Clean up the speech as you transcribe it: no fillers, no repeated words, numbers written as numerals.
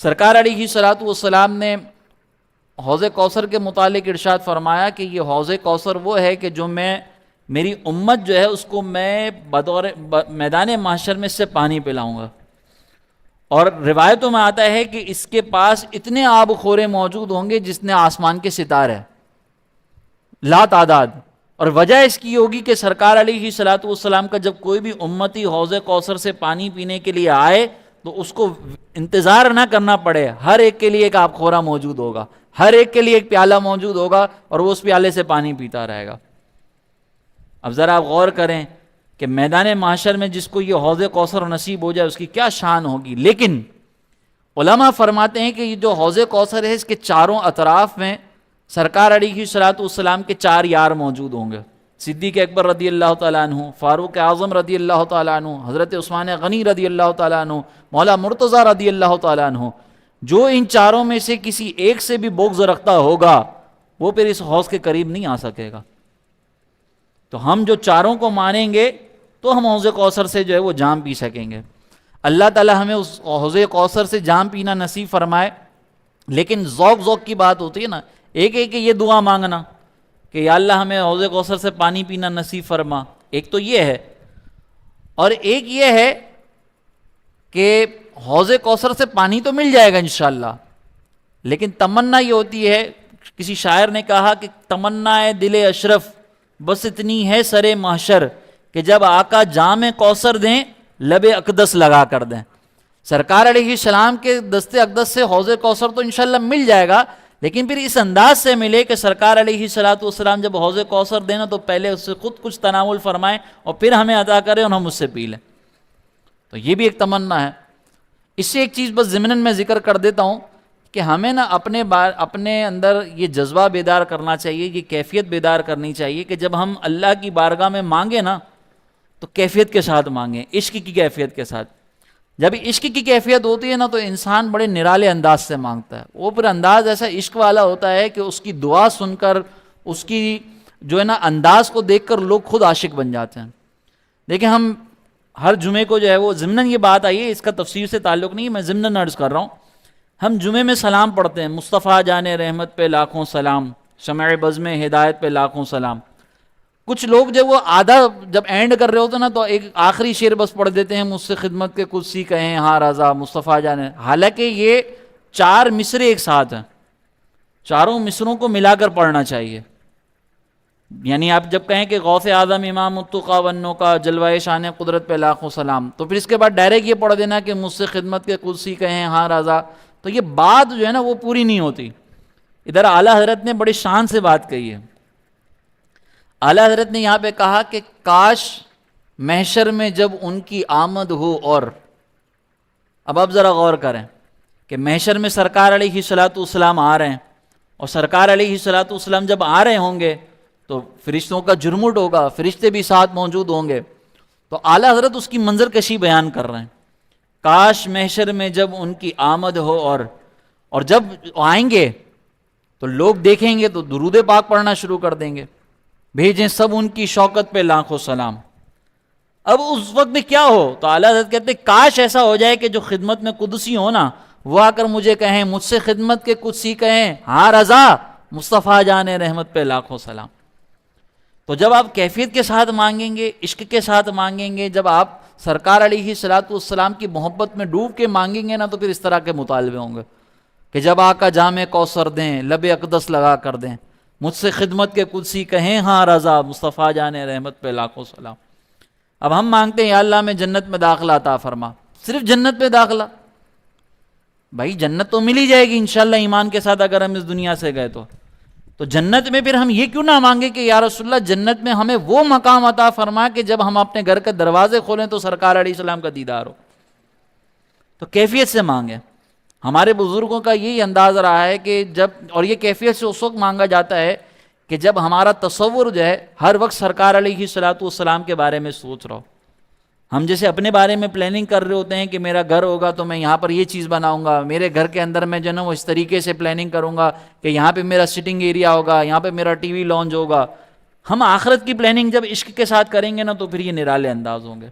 سرکار علیہ الصلوۃ والسلام نے حوض کوثر کے متعلق ارشاد فرمایا کہ یہ حوض کوثر وہ ہے کہ جو میری امت جو ہے اس کو میں بطور میدان محشر میں اس سے پانی پلاؤں گا. اور روایتوں میں آتا ہے کہ اس کے پاس اتنے آب خورے موجود ہوں گے جس نے آسمان کے ستارے لا تعداد. اور وجہ اس کی ہوگی کہ سرکار علیہ الصلوۃ والسلام کا جب کوئی بھی امتی حوض کوثر سے پانی پینے کے لیے آئے تو اس کو انتظار نہ کرنا پڑے، ہر ایک کے لیے ایک آب خورا موجود ہوگا، ہر ایک کے لیے ایک پیالہ موجود ہوگا اور وہ اس پیالے سے پانی پیتا رہے گا. اب ذرا آپ غور کریں کہ میدان محشر میں جس کو یہ حوض کوثر نصیب ہو جائے اس کی کیا شان ہوگی. لیکن علماء فرماتے ہیں کہ یہ جو حوض کوثر ہے اس کے چاروں اطراف میں سرکار علیہ الصلوۃ والسلام کے 4 یار موجود ہوں گے. صدیق اکبر رضی اللہ تعالیٰ عنہ، فاروق اعظم رضی اللہ تعالیٰ عنہ، حضرت عثمان غنی رضی اللہ تعالیٰ عنہ، مولا مرتضیٰ رضی اللہ تعالیٰ عنہ. جو ان چاروں میں سے کسی ایک سے بھی بغض رکھتا ہوگا وہ پھر اس حوض کے قریب نہیں آ سکے گا. تو ہم جو چاروں کو مانیں گے تو ہم حوض کوثر سے جو ہے وہ جام پی سکیں گے. اللہ تعالی ہمیں اس حوض کوثر سے جام پینا نصیب فرمائے. لیکن ذوق کی بات ہوتی ہے نا، ایک ایک یہ دعا مانگنا کہ یا اللہ ہمیں حوض کوثر سے پانی پینا نصیب فرما، ایک تو یہ ہے. اور ایک یہ ہے کہ حوض کوثر سے پانی تو مل جائے گا انشاءاللہ، لیکن تمنا یہ ہوتی ہے، کسی شاعر نے کہا کہ تمنا ہے دل اشرف بس اتنی ہے سر محشر، کہ جب آقا جام کوثر دیں لب اقدس لگا کر دیں. سرکار علیہ السلام کے دست اقدس سے حوض کوثر تو انشاءاللہ مل جائے گا، لیکن پھر اس انداز سے ملے کہ سرکار علیہ الصلوۃ والسلام جب حوض کوثر دینا تو پہلے اس سے خود کچھ تناول فرمائیں اور پھر ہمیں عطا کریں اور ہم اس سے پی لیں. تو یہ بھی ایک تمنا ہے. اس سے ایک چیز بس ضمناً میں ذکر کر دیتا ہوں کہ ہمیں نا اپنے اندر یہ جذبہ بیدار کرنا چاہیے، یہ کیفیت بیدار کرنی چاہیے کہ جب ہم اللہ کی بارگاہ میں مانگیں نا تو کیفیت کے ساتھ مانگیں، عشق کی کیفیت کے ساتھ. جب عشق کی کیفیت ہوتی ہے نا تو انسان بڑے نرالے انداز سے مانگتا ہے. وہ پھر انداز ایسا عشق والا ہوتا ہے کہ اس کی دعا سن کر، اس کی جو ہے نا انداز کو دیکھ کر لوگ خود عاشق بن جاتے ہیں. دیکھیں ہم ہر جمعے کو جو ہے وہ ضمناً یہ بات آئی ہے، اس کا تفسیر سے تعلق نہیں ہے، میں ضمناً عرض کر رہا ہوں. ہم جمعے میں سلام پڑھتے ہیں، مصطفیٰ جان رحمت پہ لاکھوں سلام، شمع بزم ہدایت پہ لاکھوں سلام. کچھ لوگ جب وہ آدھا جب اینڈ کر رہے ہوتے ہیں نا تو ایک آخری شعر بس پڑھ دیتے ہیں، مجھ سے خدمت کے قدسی کہیں ہاں رضا مصطفیٰ جان. حالانکہ یہ 4 مصرے ایک ساتھ ہیں، چاروں مصروں کو ملا کر پڑھنا چاہیے. یعنی آپ جب کہیں کہ غوث اعظم امام التقیٰ ونوں کا جلوہ شان قدرت پہ لاکھوں سلام، تو پھر اس کے بعد ڈائریکٹ یہ پڑھ دینا کہ مجھ سے خدمت کے قدسی کہیں ہاں رضا، تو یہ بات جو ہے نا وہ پوری نہیں ہوتی. ادھر اعلیٰ حضرت نے بڑی شان سے بات کہی ہے. اعلیٰ حضرت نے یہاں پہ کہا کہ کاش محشر میں جب ان کی آمد ہو. اور اب آپ ذرا غور کریں کہ محشر میں سرکار علیہ الصلوۃ والسلام آ رہے ہیں، اور سرکار علیہ الصلوۃ والسلام جب آ رہے ہوں گے تو فرشتوں کا جرمٹ ہوگا، فرشتے بھی ساتھ موجود ہوں گے. تو اعلیٰ حضرت اس کی منظر کشی بیان کر رہے ہیں. کاش محشر میں جب ان کی آمد ہو اور جب آئیں گے تو لوگ دیکھیں گے تو درود پاک پڑھنا شروع کر دیں گے، بھیجیں سب ان کی شوکت پہ لاکھوں سلام. اب اس وقت میں کیا ہو؟ تو اعلیٰ حضرت کہتے ہیں کاش ایسا ہو جائے کہ جو خدمت میں قدسی ہو نا وہ آ کر مجھے کہیں، مجھ سے خدمت کے قدسی کہیں ہاں رضا مصطفیٰ جان رحمت پہ لاکھوں سلام. تو جب آپ کیفیت کے ساتھ مانگیں گے، عشق کے ساتھ مانگیں گے، جب آپ سرکار علیہ الصلوۃ والسلام کی محبت میں ڈوب کے مانگیں گے نا تو پھر اس طرح کے مطالبے ہوں گے کہ جب آقا جام کوثر دیں لب اقدس لگا کر دیں، مجھ سے خدمت کے قدسی کہیں ہاں رضا مصطفیٰ جان رحمت پہ لاکھوں سلام. اب ہم مانگتے ہیں یا اللہ میں جنت میں داخلہ عطا فرما، صرف جنت میں داخلہ. بھائی جنت تو مل ہی جائے گی انشاءاللہ ایمان کے ساتھ اگر ہم اس دنیا سے گئے تو جنت میں پھر ہم یہ کیوں نہ مانگے کہ یا رسول اللہ جنت میں ہمیں وہ مقام عطا فرما کہ جب ہم اپنے گھر کے دروازے کھولیں تو سرکار علیہ السلام کا دیدار ہو. تو کیفیت سے مانگیں. ہمارے بزرگوں کا یہی انداز رہا ہے کہ جب، اور یہ کیفیت سے اس وقت مانگا جاتا ہے کہ جب ہمارا تصور جو ہے ہر وقت سرکار علیہ الصلوۃ والسلام کے بارے میں سوچ رہا ہو. ہم جیسے اپنے بارے میں پلاننگ کر رہے ہوتے ہیں کہ میرا گھر ہوگا تو میں یہاں پر یہ چیز بناؤں گا، میرے گھر کے اندر میں جو ہے نا وہ اس طریقے سے پلاننگ کروں گا کہ یہاں پہ میرا سٹنگ ایریا ہوگا، یہاں پہ میرا ٹی وی لانچ ہوگا. ہم آخرت کی پلاننگ جب عشق کے ساتھ کریں گے نا تو پھر یہ نرالے انداز ہوں گے.